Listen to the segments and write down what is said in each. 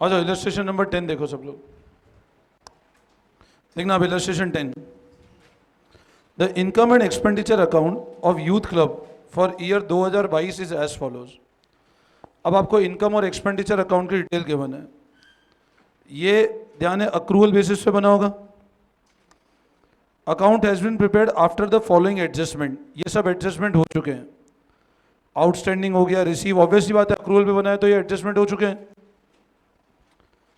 आ जाओ illustration number 10 देखो सब लोग। देखना आप illustration 10। The income and expenditure account of youth club for year 2022 is as follows. अब आपको इनकम और एक्सपेंडिचर अकाउंट की डिटेल गिवन है। ये ध्यान है अक्रूवल बेसिस पे बना होगा। Account has been prepared after the following adjustment. ये सब एडजस्टमेंट हो चुके हैं। आउटस्टैंडिंग हो गया, रिसीव, ऑब्वियसली बात है अक्रूवल पे बना है तो ये एडजस्टमेंट हो चुके हैं।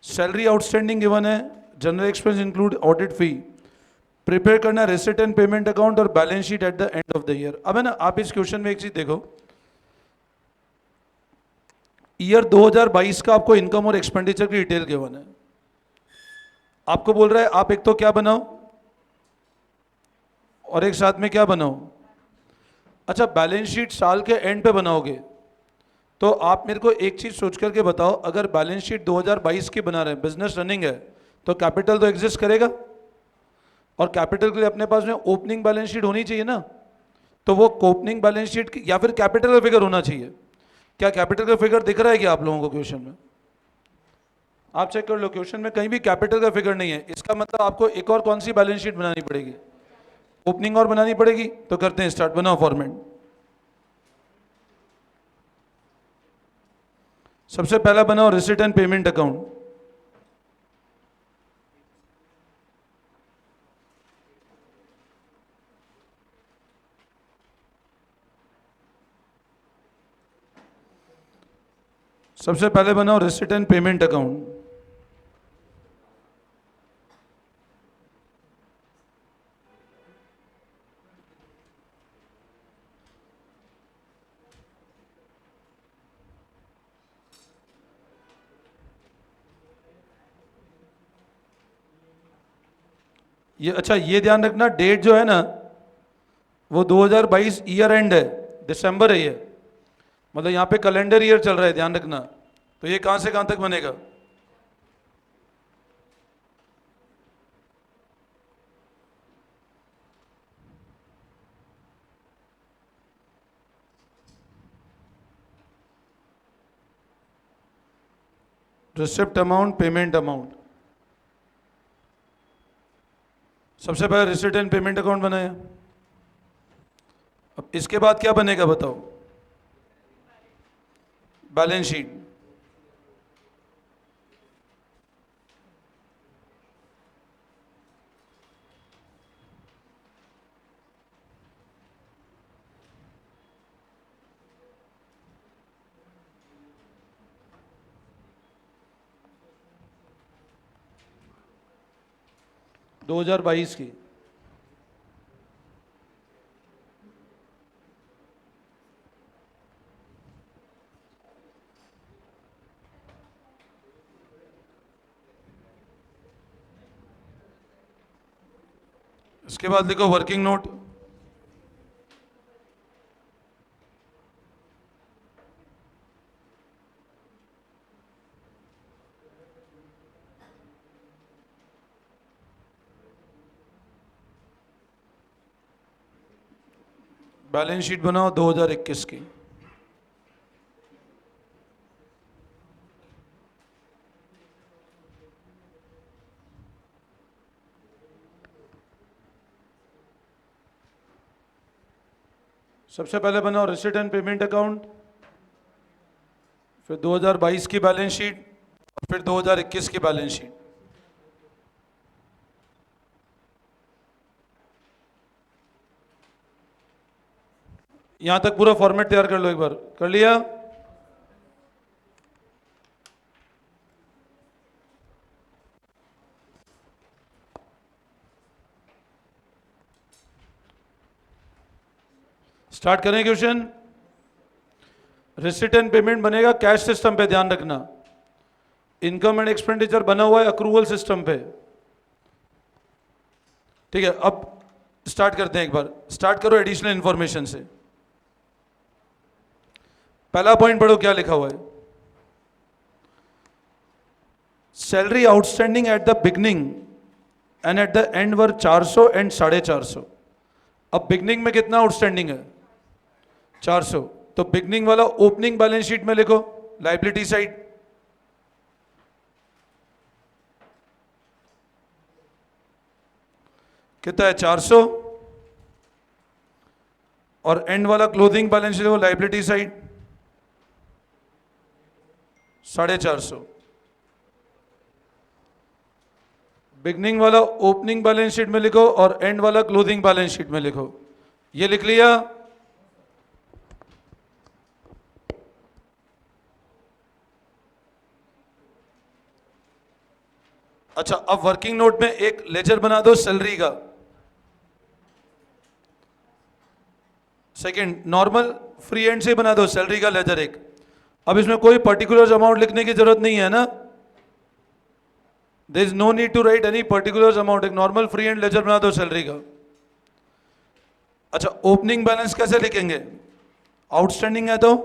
सैलरी आउटस्टैंडिंग गिवन है। जनरल एक्सपेंस इंक्लूड ऑडिट फी। प्रिपेयर करना रिसिट एंड पेमेंट अकाउंट और balance sheet at the end of the year. अब है ना, आप इस क्वेश्चन में एक चीज देखो, ईयर 2022 का आपको इनकम और एक्सपेंडिचर की डिटेल गिवन है। आपको बोल रहा है आप एक तो क्या बनाओ और एक साथ में क्या बनाओ। अच्छा, बैलेंस शीट साल के एंड पे बनाओगे तो आप मेरे को एक चीज सोच करके बताओ, अगर बैलेंस शीट 2022 की बना रहे हैं, बिजनेस रनिंग है, तो कैपिटल तो एग्जिस्ट करेगा और कैपिटल के लिए अपने पास में ओपनिंग बैलेंस शीट होनी चाहिए ना। तो वो ओपनिंग बैलेंस शीट की या फिर कैपिटल का फिगर होना चाहिए। क्या कैपिटल का फिगर दिख रहा है क्या आप लोगों को क्वेश्चन में? आप चेक कर लो, क्वेश्चन में कहीं भी कैपिटल का फिगर नहीं है। इसका मतलब आपको एक और कौन सी बैलेंस शीट बनानी पड़ेगी? ओपनिंग और बनानी पड़ेगी। तो करते हैं स्टार्ट, बनाओ फॉर्मेट। सबसे पहला बनाओ रिसिट एंड पेमेंट अकाउंट। सबसे पहले बनाओ रिसिट एंड पेमेंट अकाउंट। ये अच्छा, ये ध्यान रखना डेट जो है ना वो 2022 ईयर एंड है, दिसंबर है ये, मतलब यहाँ पे कैलेंडर ईयर चल रहा है, ध्यान रखना। तो ये कहाँ से कहाँ तक बनेगा? Receipt amount, payment amount. सबसे पहले रिसिट एंड पेमेंट अकाउंट बनाया। अब इसके बाद क्या बनेगा बताओ? Balance sheet. दो 2022 की। इसके बाद लिखो वर्किंग नोट। बैलेंस शीट बनाओ 2021 की। सबसे पहले बनाओ रिसिट एंड पेमेंट अकाउंट, फिर 2022 की बैलेंस शीट, और फिर 2021 की बैलेंस शीट। यहां तक पूरा फॉर्मेट तैयार कर लो एक बार। कर लिया? स्टार्ट करें क्वेश्चन। रिसिट एंड पेमेंट बनेगा कैश सिस्टम पे, ध्यान रखना। इनकम एंड एक्सपेंडिचर बना हुआ है अक्रूवल सिस्टम पे। ठीक है, अब स्टार्ट करते हैं। एक बार स्टार्ट करो एडिशनल इंफॉर्मेशन से। पहला पॉइंट पढ़ो क्या लिखा हुआ है। Salary outstanding at the beginning and at the end were 400 and 450। अब बिगनिंग में कितना आउटस्टैंडिंग है? 400। तो बिगनिंग वाला ओपनिंग बैलेंस शीट में लिखो, लाइबिलिटी साइड। कितना है 400, और एंड वाला क्लोजिंग बैलेंस शीट वो लाइबिलिटी साइड 450, बिगनिंग वाला ओपनिंग बैलेंस शीट में लिखो और एंड वाला क्लोजिंग बैलेंस शीट में लिखो। ये लिख लिया? अच्छा, अब वर्किंग नोट में एक लेजर बना दो सैलरी का। सेकंड, नॉर्मल फ्री एंड से बना दो सैलरी का लेजर एक। अब इसमें कोई पर्टिकुलर अमाउंट लिखने की जरूरत नहीं है ना, there is no need to write any particular amount. एक नॉर्मल फ्री एंड लेजर बना दो सैलरी का। अच्छा, ओपनिंग बैलेंस कैसे लिखेंगे? आउटस्टैंडिंग है तो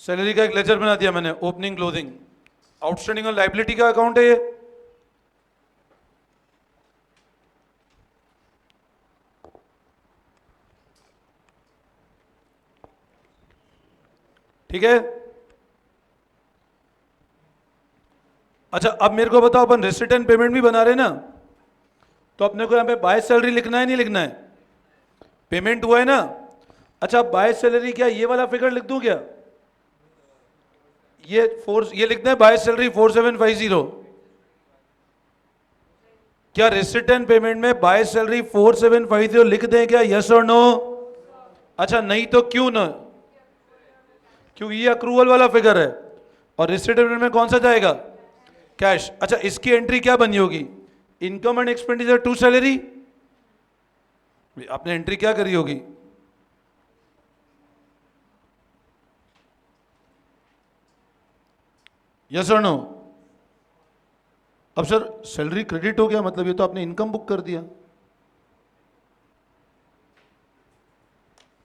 सैलरी का एक लेजर बना दिया मैंने, ओपनिंग क्लोजिंग। आउटस्टैंडिंग और लाइबिलिटी का अकाउंट है ये। ठीक है। अच्छा, अब मेरे को बताओ, अपन रिसिट एंड पेमेंट भी बना रहे ना, तो अपने को यहां पे बाय सैलरी लिखना है नहीं लिखना है? पेमेंट हुआ है ना। अच्छा, बाय सैलरी क्या ये वाला फिगर लिख दूं क्या? ये लिखना है बाय सैलरी 4750। क्या रिसिट एंड पेमेंट में बाय सैलरी 4750 लिख दें क्या? यस और नो? अच्छा, नहीं तो क्यों ना? क्यों? ये अक्रूवल वाला फिगर है और रिसिट एंड पेमेंट में कौन सा जाएगा? कैश। अच्छा, इसकी एंट्री क्या बनी होगी? Income and expenditure to salary. आपने एंट्री क्या करी होगी? यस और नो? अब सर सैलरी क्रेडिट हो गया, मतलब ये तो आपने इनकम बुक कर दिया।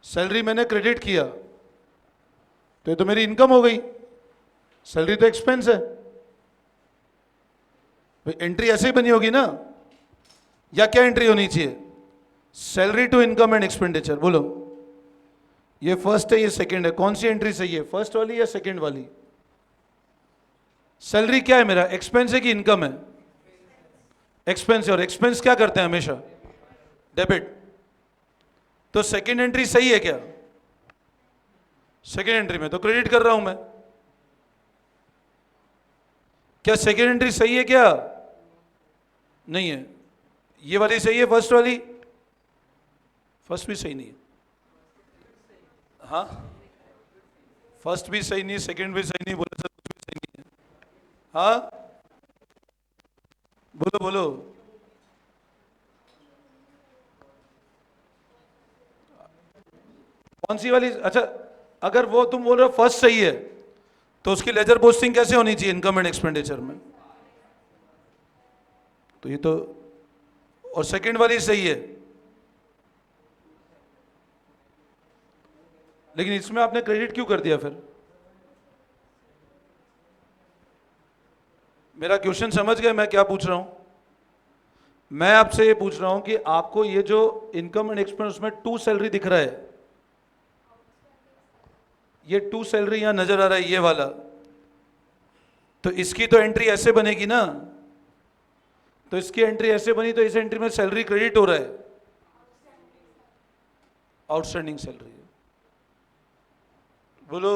सैलरी मैंने क्रेडिट किया तो ये तो मेरी इनकम हो गई। सैलरी तो एक्सपेंस है भाई, एंट्री ऐसे ही बनी होगी ना। या क्या एंट्री होनी चाहिए? Salary to income and expenditure. बोलो, ये फर्स्ट है ये सेकंड है, कौन सी एंट्री सही है, फर्स्ट वाली या सेकंड वाली? सैलरी क्या है मेरा, एक्सपेंस है कि इनकम है? एक्सपेंस है, और एक्सपेंस क्या करते हैं हमेशा? डेबिट। तो सेकंड एंट्री सही है क्या? सेकंड एंट्री में तो क्रेडिट कर रहा हूं मैं। क्या सेकंड एंट्री सही है क्या? नहीं है। ये वाली सही है, फर्स्ट वाली? फर्स्ट भी सही नहीं है। हाँ, फर्स्ट भी सही नहीं, सेकंड भी सही नहीं, बोले सर कुछ भी सही नहीं है। हाँ, बोलो बोलो। कौन सी वाली? अच्छा, अगर वो तुम बोल रहे हो फर्स्ट सही है तो उसकी लेजर पोस्टिंग कैसे होनी चाहिए इनकम एंड एक्सपेंडिचर में? तो ये तो, और सेकंड वाली सही है, लेकिन इसमें आपने क्रेडिट क्यों कर दिया फिर? मेरा क्वेश्चन समझ गए मैं क्या पूछ रहा हूं? मैं आपसे ये पूछ रहा हूं कि आपको ये जो इनकम एंड एक्सपेंस में टू सैलरी दिख रहा है, ये टू सैलरी यहां नजर आ रहा है ये वाला, तो इसकी तो एंट्री ऐसे बनेगी ना। तो इसकी एंट्री ऐसे बनी तो इस एंट्री में सैलरी क्रेडिट हो रहा है, आउटस्टैंडिंग सैलरी। बोलो।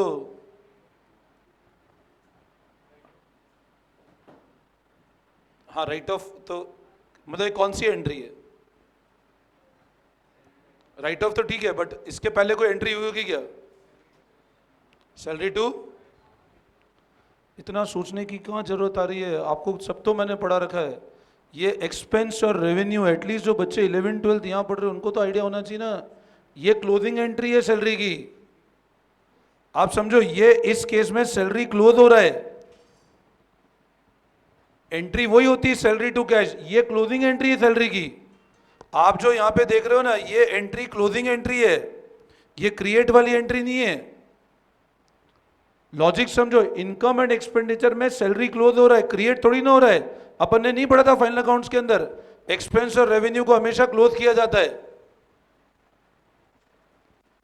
हाँ, राइट ऑफ तो मतलब कौन सी एंट्री है? राइट ऑफ तो ठीक है, बट इसके पहले कोई एंट्री हुई होगी क्या? Salary to. इतना सोचने की कहाँ जरूरत आ रही है आपको? सब तो मैंने पढ़ा रखा है। ये एक्सपेंस और रेवेन्यू, एटलीस्ट जो बच्चे 11 12 यहाँ पढ़ रहे हैं उनको तो आइडिया होना चाहिए ना। ये क्लोजिंग एंट्री है सैलरी की, आप समझो। ये इस केस में सैलरी क्लोज हो रहा है, एंट्री वही होती है सैलरी टू कैश, ये क्लोजिंग एंट्री है सैलरी की। आप जो यहां पे देख रहे हो ना, ये एंट्री क्लोजिंग एंट्री है, ये क्रिएट वाली एंट्री नहीं है। लॉजिक समझो, इनकम एंड एक्सपेंडिचर में सैलरी क्लोज हो रहा है, क्रिएट थोड़ी ना हो रहा है। अपन ने नहीं पढ़ा था फाइनल अकाउंट्स के अंदर, एक्सपेंस और रेवेन्यू को हमेशा क्लोज किया जाता है।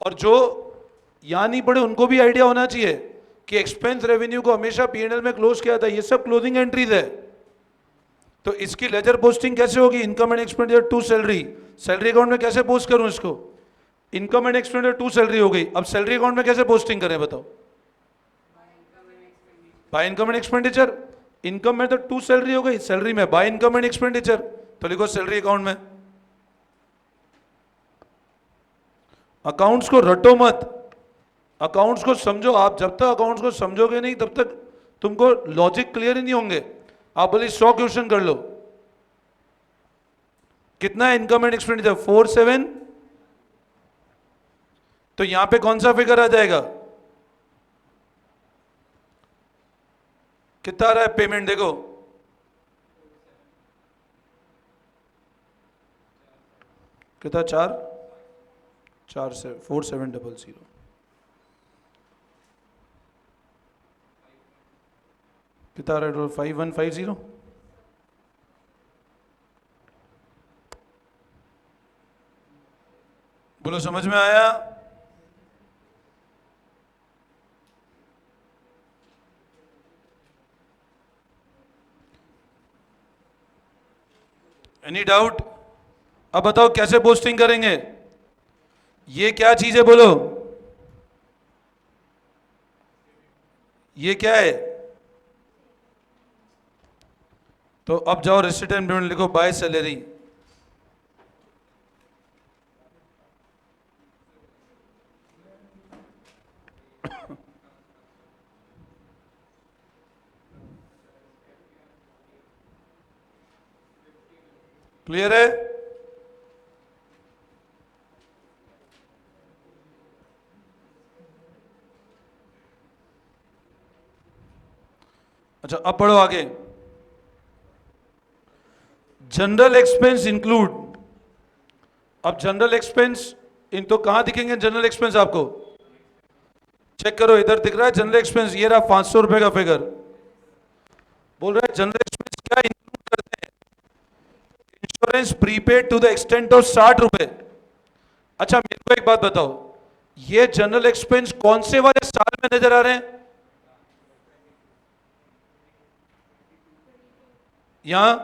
और जो यहाँ नहीं पढ़े उनको भी आइडिया होना चाहिए कि एक्सपेंस रेवेन्यू को हमेशा पीएनएल में क्लोज किया था, ये सब क्लोजिंग एंट्रीज है। तो इसकी लेजर पोस्टिंग कैसे होगी? Income and expenditure to salary, salary account में कैसे पोस्ट करूं इसको? Income and expenditure to salary हो गई, अब सैलरी अकाउंट में कैसे पोस्टिंग करें बताओ? By income and expenditure. Income में तो टू सैलरी हो गई, सैलरी में बाय इनकम एंड एक्सपेंडिचर, तो लिखो सैलरी अकाउंट में। अकाउंट्स को रटो मत, अकाउंट्स को समझो। आप जब तक अकाउंट्स को समझोगे नहीं तब तक तुमको लॉजिक क्लियर ही नहीं होंगे। आप बोले 100 क्वेश्चन कर लो। कितना है इनकम एंड एक्सपेंडिचर? 47। तो यहां पे कौन सा फिगर आ जाएगा? कितना आ रहा है पेमेंट? देखो कितना, 4 से 4700। कितना आ रहा है? 5150। बोलो समझ में आया? Any doubt? अब बताओ कैसे पोस्टिंग करेंगे? ये क्या चीज है बोलो? ये क्या है? तो अब जाओ रिसीट एंड पेमेंट लिखो, बाय सैलरी। क्लियर है? अच्छा अब पढ़ो आगे। General expense include. अब जनरल एक्सपेंस इन तो कहां दिखेंगे जनरल एक्सपेंस आपको? चेक करो, इधर दिख रहा है जनरल एक्सपेंस, ये रहा 500 रुपए का फिगर। बोल रहा है जनरल एक्सपेंस क्या इंक्लूड करते हैं? Insurance prepaid to the extent of 60 रुपए। अच्छा मेरे को एक बात बताओ, ये जनरल एक्सपेंस कौन से वाले साल में नजर आ रहे हैं? यहां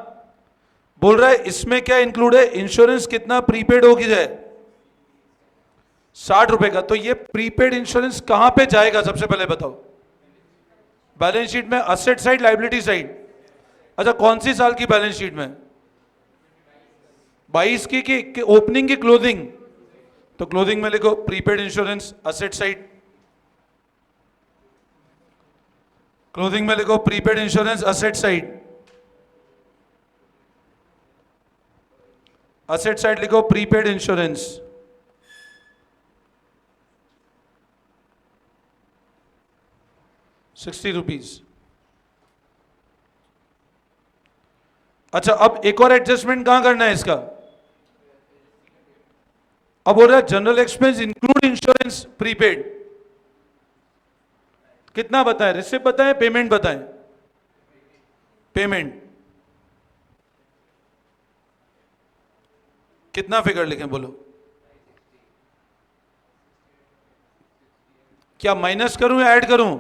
बोल रहा है इसमें क्या इंक्लूड है? इंश्योरेंस कितना प्रीपेड होगी जाए? 60 रुपए का। तो ये प्रीपेड इंश्योरेंस कहां पे जाएगा सबसे पहले बताओ? बैलेंस शीट में असेट साइड, लायबिलिटी साइड। अच्छा कौन सी साल की बैलेंस शीट में? 22 की ओपनिंग की क्लोजिंग? तो क्लोजिंग में लिखो prepaid insurance asset side. Closing में लिखो prepaid insurance asset side. Asset side लिखो प्रीपेड इंश्योरेंस। ₹60। अच्छा अब एक और एडजस्टमेंट कहां करना है इसका? अब हो रहा है general expense include insurance prepaid. कितना बताएं? रिसिप्ट बताएं, पेमेंट बताएं? पेमेंट। कितना फिगर लिखें बोलो? क्या माइनस करूं या ऐड करूं?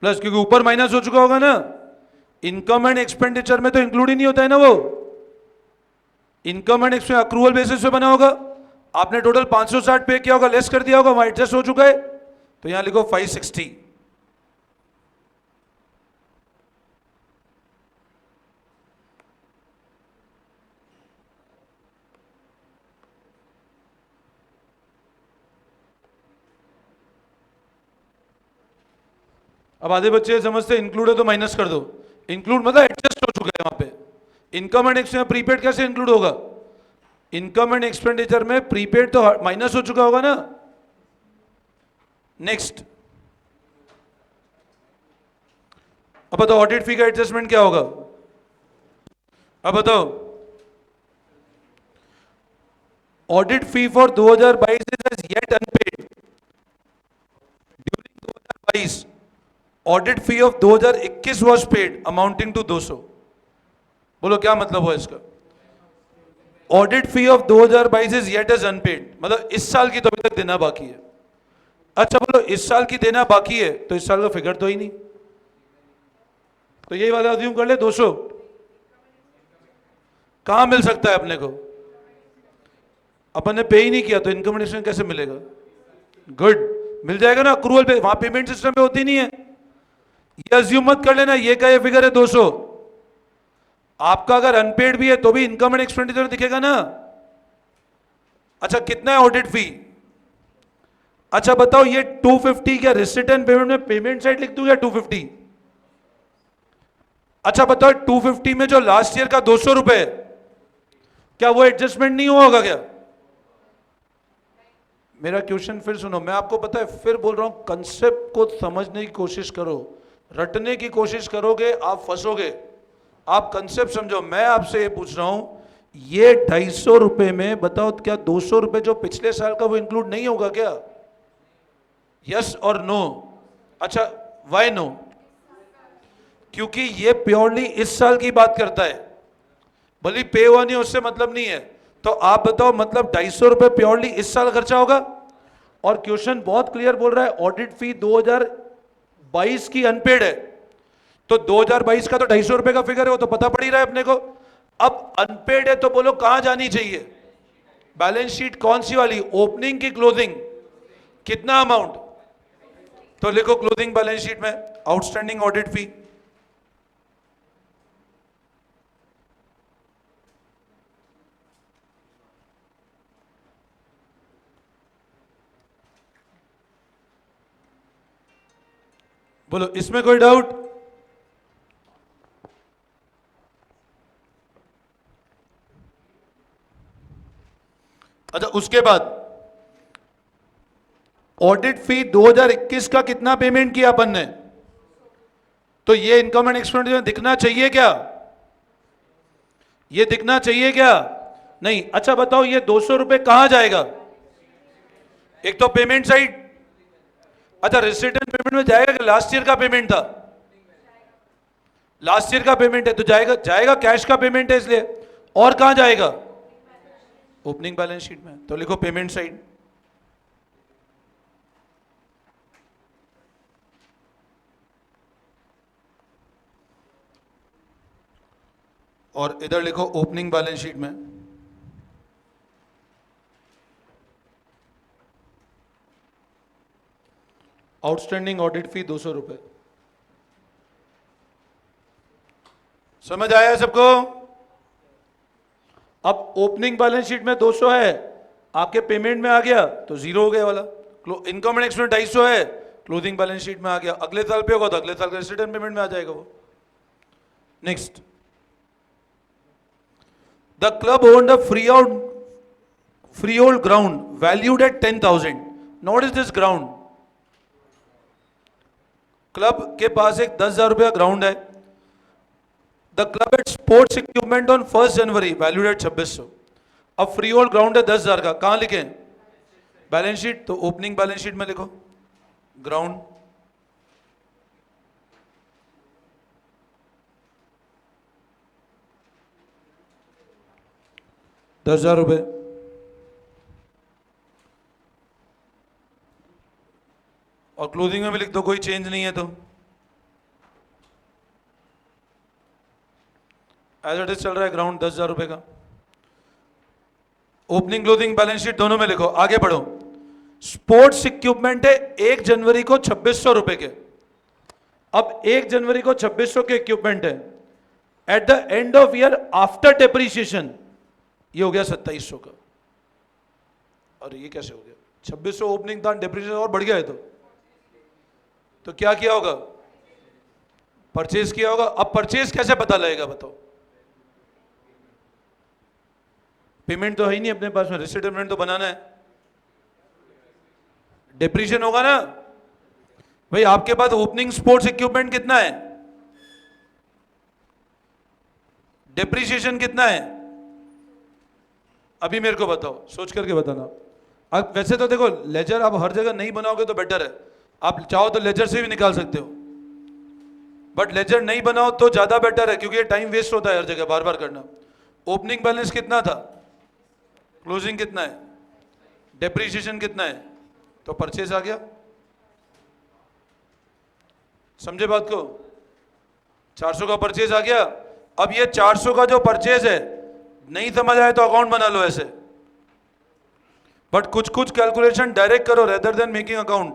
प्लस, क्योंकि ऊपर माइनस हो चुका होगा ना। इनकम एंड एक्सपेंडिचर में तो इंक्लूड ही नहीं होता है ना वो। Income and expenditure accrual basis पे बना होगा। आपने टोटल 560 पे किया होगा, लेस कर दिया होगा, वहां एडजस्ट हो चुका है। तो यहां लिखो 560। अब आधे बच्चे समझते इंक्लूड है तो माइनस कर दो। इंक्लूड मतलब एडजस्ट हो चुका है वहां पे। इनकम एंड एक्सपेंडिचर प्रीपेड कैसे इंक्लूड होगा? इनकम एंड एक्सपेंडिचर में प्रीपेड तो माइनस हो चुका होगा ना। नेक्स्ट, अब बताओ ऑडिट फी का एडजस्टमेंट क्या होगा? अब बताओ। Audit fee for 2022 is yet unpaid during 2022। Audit fee of 2021 was paid amounting to 200। बोलो क्या मतलब हुआ इसका? Audit fee of 2022 is yet as unpaid, मतलब इस साल की तो अभी तक देना बाकी है। अच्छा बोलो, इस साल की देना बाकी है तो इस साल का फिगर तो ही नहीं, तो यही वाला अज्यूम कर ले 200। कहां मिल सकता है अपने को? अपन ने पे ही नहीं किया तो इनकम रिटर्न कैसे मिलेगा? गुड, मिल जाएगा ना अक्रूवल पे, वहां पेमेंट सिस्टम पे होती नहीं है। ये अज्यूम मत कर लेना ये का ये फिगर है 200। आपका अगर अनपेड भी है तो भी इनकम एंड एक्सपेंडिचर दिखेगा ना। अच्छा कितना है ऑडिट फी? अच्छा बताओ ये 250 क्या रिसिट एंड पेमेंट में पेमेंट साइड लिख दूं या 250? अच्छा बताओ 250 में जो लास्ट ईयर का 200 रुपए है, क्या वो एडजस्टमेंट नहीं हुआ होगा क्या? मेरा क्वेश्चन फिर सुनो, मैं आपको पता है फिर बोल रहा हूं, कंसेप्ट को समझने की कोशिश करो, रटने की कोशिश करोगे आप फंसोगे। आप कंसेप्ट समझो। मैं आपसे ये पूछ रहा हूं, ये 250 रुपए में बताओ क्या 200 रुपए जो पिछले साल का वो इंक्लूड नहीं होगा क्या? यस और नो? अच्छा वाई नो? क्योंकि ये प्योरली इस साल की बात करता है, भले पे हुआ नहीं उससे मतलब नहीं है। तो आप बताओ मतलब 250 रुपए प्योरली इस साल खर्चा होगा? और क्वेश्चन बहुत क्लियर बोल रहा है ऑडिट फी 2022 की अनपेड है, तो 2022 का तो 250 रुपए का फिगर है, वो तो पता पड़ ही रहा है अपने को। अब अनपेड है तो बोलो कहां जानी चाहिए? बैलेंस शीट कौन सी वाली, ओपनिंग की क्लोजिंग? कितना अमाउंट? तो लिखो क्लोजिंग बैलेंस शीट में आउटस्टैंडिंग ऑडिट फी। बोलो इसमें कोई डाउट? अच्छा उसके बाद ऑडिट फी 2021 का कितना पेमेंट किया अपन ने? तो ये इनकम एंड एक्सपेंडिचर दिखना चाहिए क्या? ये दिखना चाहिए क्या? नहीं। अच्छा बताओ ये 200 रुपए कहां जाएगा? एक तो पेमेंट साइड। अच्छा रिसिट एंड पेमेंट में जाएगा कि लास्ट ईयर का पेमेंट था? लास्ट ईयर का पेमेंट है तो जाएगा, जाएगा कैश का पेमेंट है इसलिए। और कहां जाएगा? ओपनिंग बैलेंस शीट में, तो लिखो पेमेंट साइड। और इधर लिखो ओपनिंग बैलेंस शीट में। आउटस्टैंडिंग ऑडिट फी 200 रुपए। समझ आया सबको? अब ओपनिंग बैलेंस शीट में 200 है, आपके पेमेंट में आ गया तो जीरो हो गया वाला। इनकम एंड एक्सपेंस 250 है, क्लोजिंग बैलेंस शीट में आ गया। अगले साल पे होगा तो अगले साल का रिसिट एंड पेमेंट में आ जाएगा वो। Next, the club owned a freehold ground valued at 10,000. Now what is this ground? Club के पास एक 10,000 रुपया ग्राउंड है। The club eight sports equipment on 1 January valued at 2600। अब फ्री होल्ड ग्राउंड है 10,000 का, कहां लिखें? बैलेंस शीट, तो ओपनिंग बैलेंस शीट में लिखो ग्राउंड। ₹10,000। और क्लोजिंग में भी लिख दो कोई चेंज नहीं है तो एज इट इज चल रहा है ग्राउंड 10,000 रुपए का। ओपनिंग क्लोजिंग बैलेंस शीट दोनों में लिखो। आगे बढ़ो। स्पोर्ट्स इक्विपमेंट है 1 जनवरी को 2600 रुपए के। अब 1 जनवरी को 2600 के इक्विपमेंट है, at the end of year after depreciation ये हो गया 2700 का। और ये कैसे हो गया? 2600 ओपनिंग था, डेप्रीशिएशन और बढ़ गया है तो क्या किया होगा? परचेज किया होगा। अब परचेज कैसे पता लगेगा बताओ? पेमेंट तो है ही नहीं अपने पास में, रिसिट पेमेंट तो बनाना है, डेप्रीशिएशन होगा ना भाई। आपके पास ओपनिंग स्पोर्ट्स इक्विपमेंट कितना है, डेप्रीशिएशन कितना है? अभी मेरे को बताओ, सोच करके बताना। अब वैसे तो देखो लेजर आप हर जगह नहीं बनाओगे तो बेटर है, आप चाहो तो लेजर से भी निकाल सकते हो, बट लेजर नहीं बनाओ तो ज्यादा बेटर है क्योंकि ये टाइम वेस्ट होता है हर जगह बार बार करना। ओपनिंग बैलेंस कितना था, क्लोजिंग कितना है, डेप्रीशिएशन कितना है, तो परचेज आ गया। समझे बात को? 400 का परचेज आ गया। अब ये 400 का जो परचेज है, नहीं समझ आए तो अकाउंट बना लो ऐसे, बट कुछ कुछ कैलकुलेशन डायरेक्ट करो रेदर देन मेकिंग अकाउंट।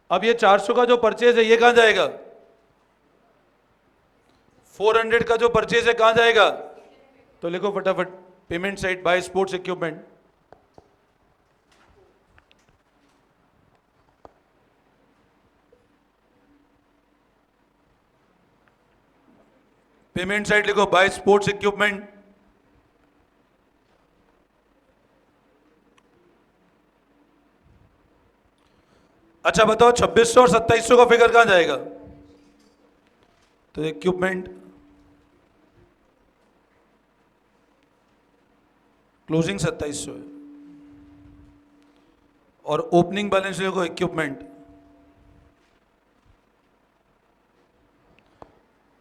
अब ये 400 का जो परचेज है ये कहां जाएगा? 400 का जो परचेज है कहां जाएगा? तो लिखो फटाफट, payment site bye sports equipment. Payment site लिखो बाय स्पोर्ट्स इक्विपमेंट। अच्छा बताओ 2600 और 2700 का फिगर कहां जाएगा? तो इक्विपमेंट क्लोजिंग 2700 है, और ओपनिंग बैलेंस लिखो इक्विपमेंट।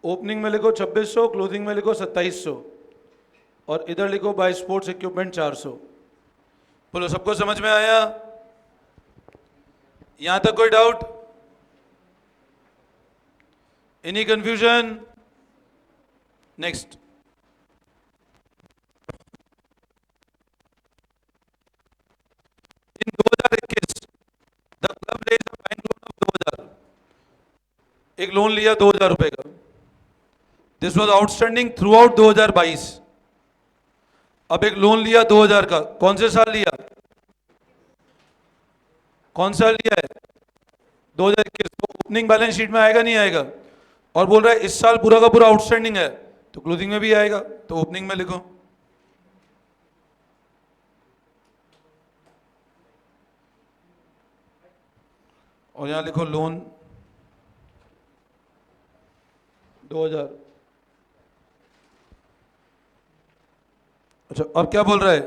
ओपनिंग में लिखो 2600, क्लोजिंग में लिखो 2700, और इधर लिखो बाय स्पोर्ट्स इक्विपमेंट 400। बोलो सबको समझ में आया? यहां तक कोई doubt? Any confusion? Next. In 2021 the club raise a bank loan of 2000, एक लोन लिया 2000 रुपए का। This was outstanding throughout 2022। अब एक लोन लिया 2000 का, कौन से साल लिया? कौन सा लिया है? 2021। तो ओपनिंग बैलेंस शीट में आएगा नहीं आएगा? और बोल रहा है इस साल पूरा का पूरा आउटस्टैंडिंग है, तो क्लोजिंग में भी आएगा, तो ओपनिंग में लिखो। और यहां लिखो लोन 2000। अच्छा अब क्या बोल रहा है?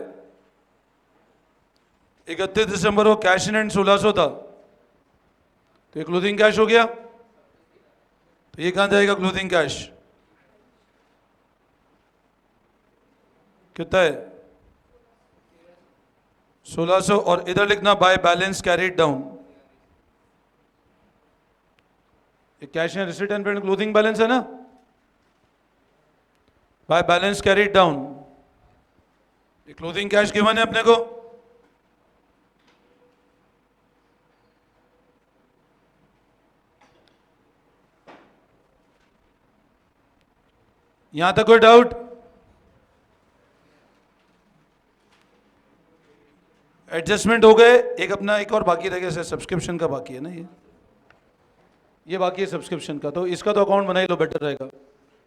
31 दिसंबर को कैश इन हैंड 1600 था, तो ये क्लोजिंग कैश हो गया। तो ये कहां जाएगा क्लोजिंग कैश? कितना है? 1600, और इधर लिखना बाय बैलेंस कैरीड डाउन। ये cash and receipt and payment closing balance है ना? बाय बैलेंस कैरीड डाउन, ये क्लोजिंग कैश गिवन है अपने को। यहां तक कोई डाउट? एडजस्टमेंट हो गए। एक अपना एक और बाकी रह गया, सब्सक्रिप्शन का बाकी है ना, ये बाकी है सब्सक्रिप्शन का, तो इसका तो अकाउंट बना ही लो, बेटर रहेगा।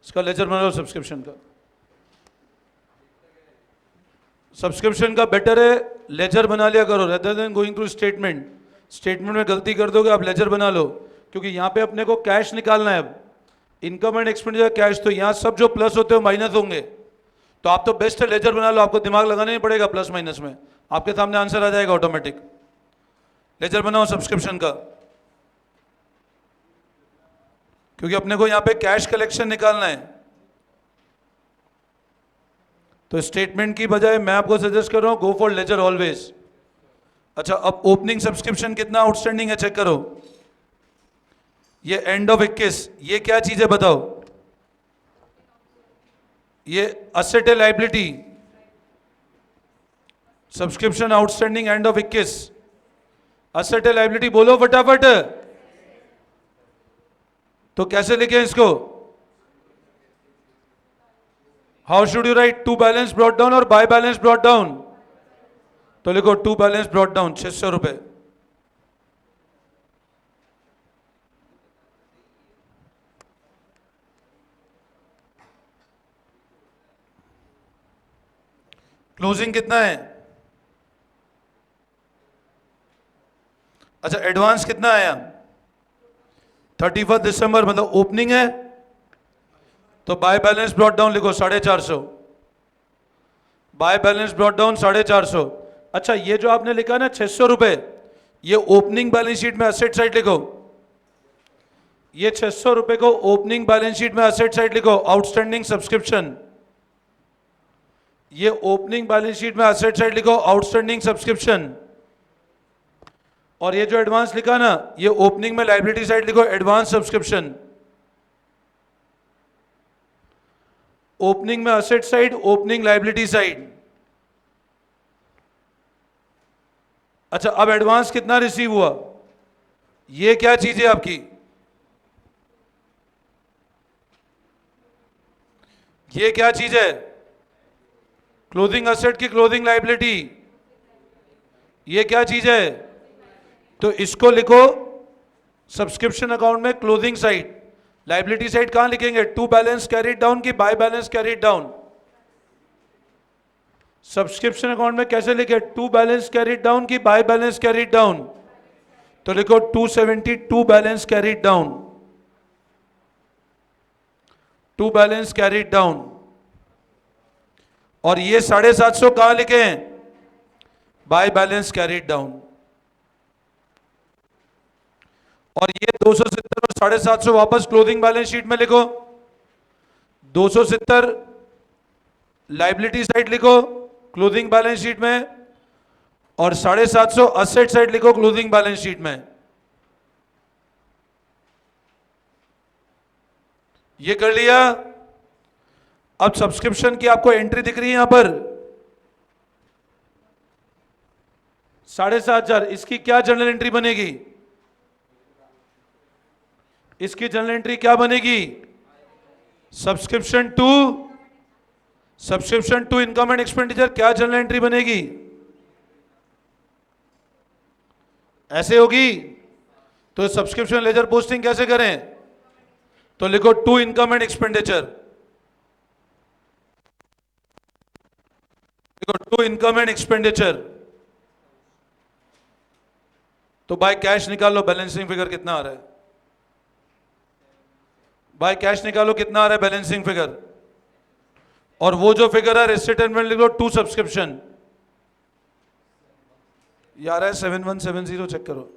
इसका लेजर बना लो सब्सक्रिप्शन का। सब्सक्रिप्शन का बेटर है, लेजर बना लिया करो rather than going through statement. Statement में गलती कर दोगे, आप लेजर बना लो, क्योंकि यहां पे अपने को कैश निकालना है। अब इनकम एंड एक्सपेंडिचर कैश, तो यहां सब जो प्लस होते हो माइनस होंगे, तो आप तो बेस्ट है लेजर बना लो, आपको दिमाग लगाना नहीं पड़ेगा प्लस माइनस में, आपके सामने आंसर आ जाएगा ऑटोमेटिक। लेजर बनाओ सब्सक्रिप्शन का, क्योंकि अपने को यहां पे कैश कलेक्शन निकालना है। तो स्टेटमेंट की बजाय मैं आपको सजेस्ट कर रहा हूं, गो फॉर लेजर ऑलवेज। अच्छा अब ओपनिंग सब्सक्रिप्शन कितना आउटस्टैंडिंग है चेक करो। ये एंड ऑफ 21, ये क्या चीज है बताओ? ये असेट है liability. Subscription outstanding end of 21, asset है लायबिलिटी, बोलो फटाफट। तो कैसे लिखें इसको? How should you write? To balance brought down और बाय बैलेंस ब्रॉट डाउन? तो लिखो टू बैलेंस ब्रॉट डाउन 600 रुपए। क्लोजिंग कितना है? अच्छा एडवांस कितना आया? 31 दिसंबर, मतलब ओपनिंग है, तो बाय बैलेंस ब्रॉट डाउन लिखो 450। Bye balance brought down 450। अच्छा ये जो आपने लिखा ना 600 रुपए, ये ओपनिंग बैलेंस शीट में असेट साइड लिखो। ये 600 रुपए को ओपनिंग बैलेंस शीट में असेट साइड लिखो, आउटस्टैंडिंग सब्सक्रिप्शन। ये ओपनिंग बैलेंस शीट में असेट साइड लिखो, आउटस्टैंडिंग सब्सक्रिप्शन। और ये जो एडवांस लिखा ना, ये ओपनिंग में लाइबिलिटी साइड लिखो एडवांस सब्सक्रिप्शन, ओपनिंग में asset side, opening liability side. अच्छा, अब एडवांस कितना रिसीव हुआ, ये क्या चीज है आपकी, ये क्या चीज है, क्लोजिंग असेट की क्लोजिंग लाइबिलिटी, ये क्या चीज है, तो इसको लिखो सब्सक्रिप्शन अकाउंट में क्लोजिंग साइड। लाइबिलिटी साइड कहां लिखेंगे, टू बैलेंस कैरीड डाउन की by balance carried down. Subscription account में कैसे लिखे, टू बैलेंस कैरीड डाउन की बाय बैलेंस कैरीड डाउन, तो लिखो 272 balance carried down, to balance carried down. और ये 750 कहां लिखे हैं, बाय बैलेंस कैरीड डाउन। और ये 270 और 750 वापस क्लोजिंग बैलेंस शीट में लिखो, 270 लाइबिलिटी साइड लिखो क्लोजिंग बैलेंस शीट में, और 750 असेट साइड लिखो क्लोजिंग बैलेंस शीट में। ये कर लिया। अब सब्सक्रिप्शन की आपको एंट्री दिख रही है यहां पर 7,500, इसकी क्या जर्नल एंट्री बनेगी, इसकी जर्नल एंट्री क्या बनेगी, subscription to income and expenditure, क्या जर्नल एंट्री बनेगी, ऐसे होगी। तो सब्सक्रिप्शन लेजर पोस्टिंग कैसे करें, तो लिखो टू इनकम एंड एक्सपेंडिचर, लिखो टू इनकम एंड एक्सपेंडिचर। तो बाय कैश निकाल लो बैलेंसिंग फिगर कितना आ रहा है, बाय कैश निकालो कितना आ रहा है बैलेंसिंग फिगर, और वो जो फिगर है रिसिटेंटमेंट लिख लो टू सब्सक्रिप्शन, ये आ रहा है 7170, चेक करो,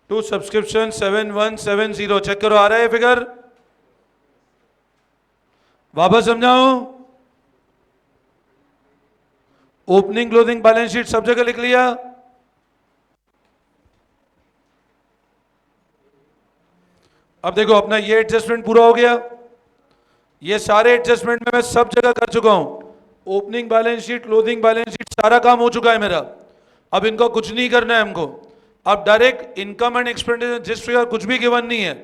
टू सब्सक्रिप्शन 7170, चेक करो आ रहा है फिगर, वापस समझाऊं, ओपनिंग क्लोजिंग बैलेंस शीट सब जगह लिख लिया। अब देखो अपना ये एडजस्टमेंट पूरा हो गया, ये सारे एडजस्टमेंट में मैं सब जगह कर चुका हूं, opening balance sheet closing balance sheet सारा काम हो चुका है मेरा। अब इनको कुछ नहीं करना है हमको, अब डायरेक्ट इनकम एंड एक्सपेंडिचर जिस फिगर कुछ भी गिवन नहीं है,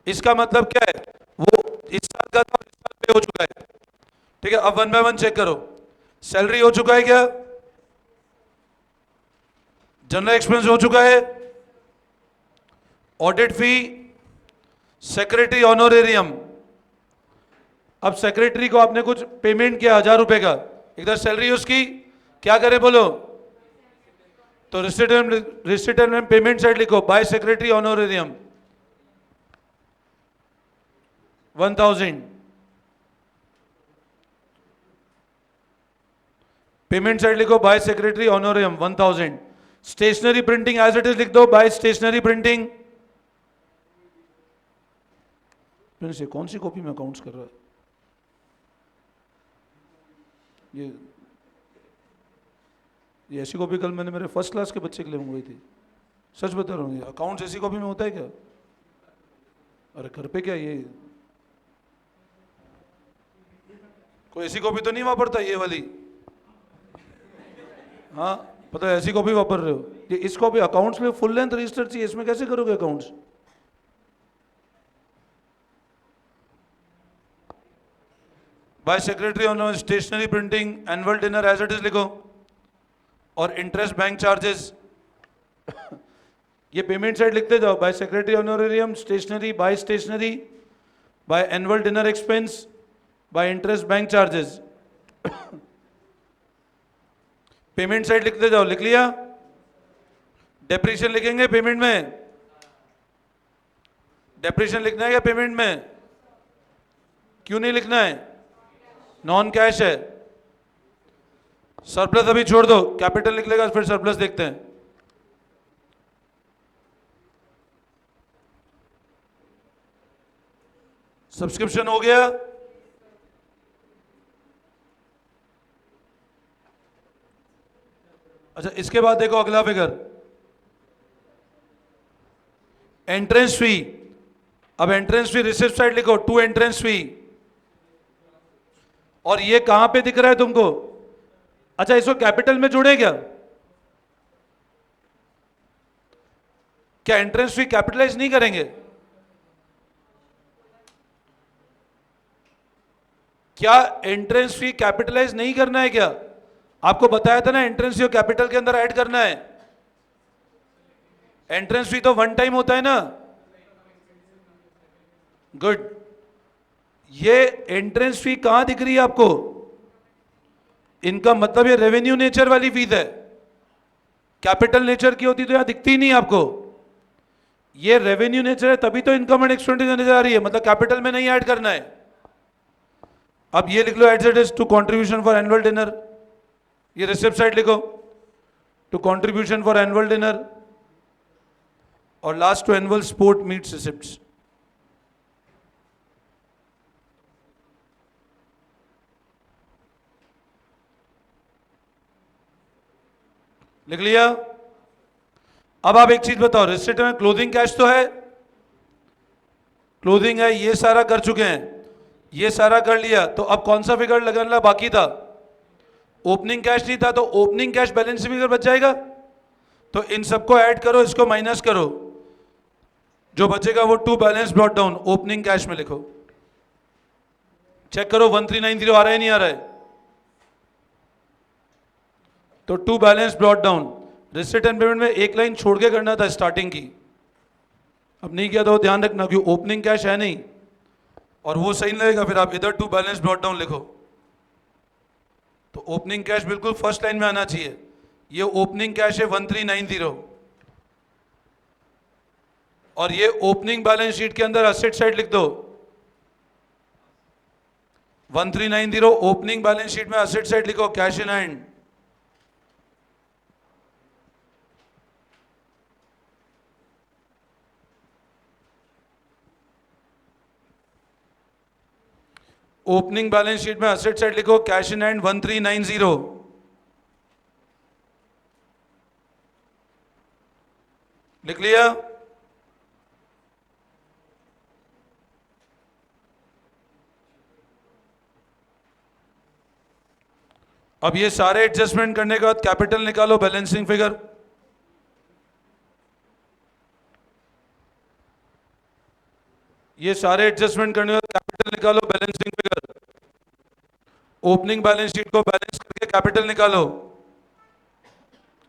इसका मतलब क्या है, वो इस साल का था, इस साल पे हो चुका है। ठीक है, अब वन बाय वन चेक करो, सैलरी हो चुका है क्या, जनरल एक्सपेंस हो चुका है, ऑडिट फी, सेक्रेटरी ऑनोरेरियम। अब सेक्रेटरी को आपने कुछ पेमेंट किया 1000 रुपए का, इधर सैलरी उसकी, क्या करे बोलो, तो रिसिटेंट में पेमेंट साइड लिखो by secretary honorarium 1000, payment side लिखो by secretary honorarium 1000। Stationery printing as it is लिख दो बाय स्टेशनरी प्रिंटिंग, से कौन सी कॉपी में अकाउंट्स कर रहा है ये ऐसी कॉपी कल मैंने मेरे फर्स्ट क्लास के बच्चे के लिए मंगवाई थी, सच बता रहा हूँ, ये अकाउंट्स ऐसी कॉपी में होता है क्या, अरे घर पे क्या ये कोई ऐसी कॉपी तो नहीं वापरता ये वाली, हाँ पता है ऐसी कॉपी वापर रहे हो, ये इस कॉपी अकाउंट्स में फुल लेंथ रजिस्टर चाहिए, इसमें कैसे करोगे accounts, by secretary on stationery printing annual dinner as it is लिखो, और इंटरेस्ट बैंक चार्जेस ये पेमेंट साइड लिखते जाओ, by secretary honorarium, stationery, by annual dinner expense, by interest bank charges payment side लिखते जाओ, लिख लिया। डेप्रीशिएशन लिखेंगे पेमेंट में, डेप्रीशिएशन लिखना है क्या पेमेंट में, क्यों नहीं लिखना है, नॉन कैश है। सरप्लस अभी छोड़ दो, कैपिटल लिख लेगा फिर सरप्लस देखते हैं। सब्सक्रिप्शन हो गया, अच्छा अच्छा, इसके बाद देखो अगला फिगर, एंट्रेंस फी। अब एंट्रेंस फी रिसिप्ट साइड लिखो, 2 एंट्रेंस फी। और ये कहां पे दिख रहा है तुमको? अच्छा, इसको कैपिटल में जोड़े क्या? क्या एंट्रेंस फी कैपिटलाइज नहीं करेंगे? क्या एंट्रेंस फी कैपिटलाइज नहीं करना है क्या? आपको बताया था ना, एंट्रेंस फी कैपिटल के अंदर ऐड करना है। एंट्रेंस फी तो वन टाइम होता है ना। गुड। ये एंट्रेंस फी कहां दिख रही है आपको? इनका मतलब ये रेवेन्यू नेचर वाली फीस है। कैपिटल नेचर की होती तो यहां दिखती ही नहीं आपको। ये रेवेन्यू नेचर है, तभी तो इनकम एंड एक्सपेंडिचर नजर आ रही है, मतलब कैपिटल में नहीं ऐड करना है। अब ये लिख लो, adjust to contribution for annual dinner. ये रिसिप्ट साइड लिखो, to contribution for annual dinner. और last to annual sport meets receipts. लिख लिया? अब आप एक चीज बताओ, रिसिप्ट में क्लोजिंग कैश तो है, क्लोजिंग है, ये सारा कर चुके हैं, ये सारा कर लिया, तो अब कौन सा फिगर लगाना बाकी था? ओपनिंग कैश नहीं था, तो ओपनिंग कैश बैलेंस फिगर बच जाएगा। तो इन सबको ऐड करो, इसको माइनस करो, जो बचेगा वो to balance brought down opening cash में लिखो। चेक करो 1390 आ रहा है नहीं आ रहा है? तो to balance brought down, receipt and payment में एक लाइन छोड़ के करना था स्टार्टिंग की, अब नहीं किया तो ध्यान रखना, क्योंकि ओपनिंग कैश है नहीं और वो सही नहीं लगेगा, फिर आप इधर टू बैलेंस ब्रॉट डाउन लिखो। तो ओपनिंग कैश बिल्कुल फर्स्ट लाइन में आना चाहिए। ये ओपनिंग कैश है 1390, और ये ओपनिंग बैलेंस शीट के अंदर असेट साइड लिख दो 1390। ओपनिंग बैलेंस शीट में असेट साइड लिखो cash in hand. Opening balance sheet में असेट साइड लिखो कैश इन हैंड 1390। लिख लिया? अब ये सारे एडजस्टमेंट करने के बाद कैपिटल निकालो, बैलेंसिंग फिगर। ये सारे एडजस्टमेंट करने के बाद कैपिटल निकालो, balancing figure. Opening balance sheet को बैलेंस करके कैपिटल निकालो,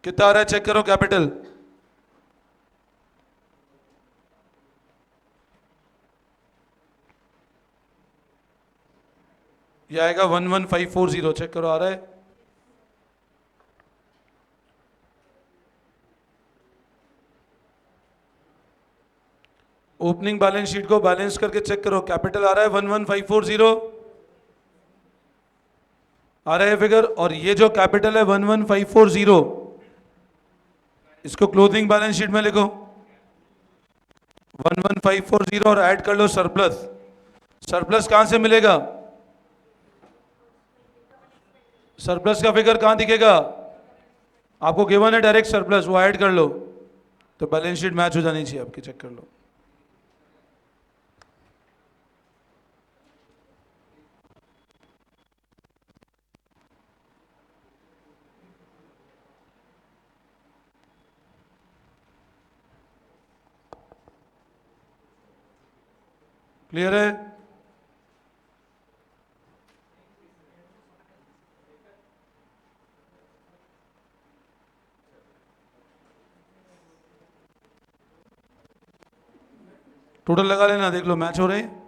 कितना आ रहा है चेक करो कैपिटल। ये आएगा 11540, चेक करो आ रहा है? ओपनिंग बैलेंस शीट को बैलेंस करके चेक करो, कैपिटल आ रहा है 11540 आ रहा है फिगर। और ये जो कैपिटल है 11540, इसको क्लोजिंग बैलेंस शीट में लिखो 11540 और ऐड कर लो सरप्लस। सरप्लस कहां से मिलेगा? सरप्लस का फिगर कहां दिखेगा आपको? गिवन है डायरेक्ट सरप्लस, वो ऐड कर लो, तो बैलेंस शीट मैच हो जानी चाहिए आपकी, चेक कर लो। क्लियर है? टोटल लगा लेना, देख लो मैच हो रहे हैं।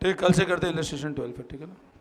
ठीक, कल से करते हैं इलस्ट्रेशन 12 फिर, ठीक है ना?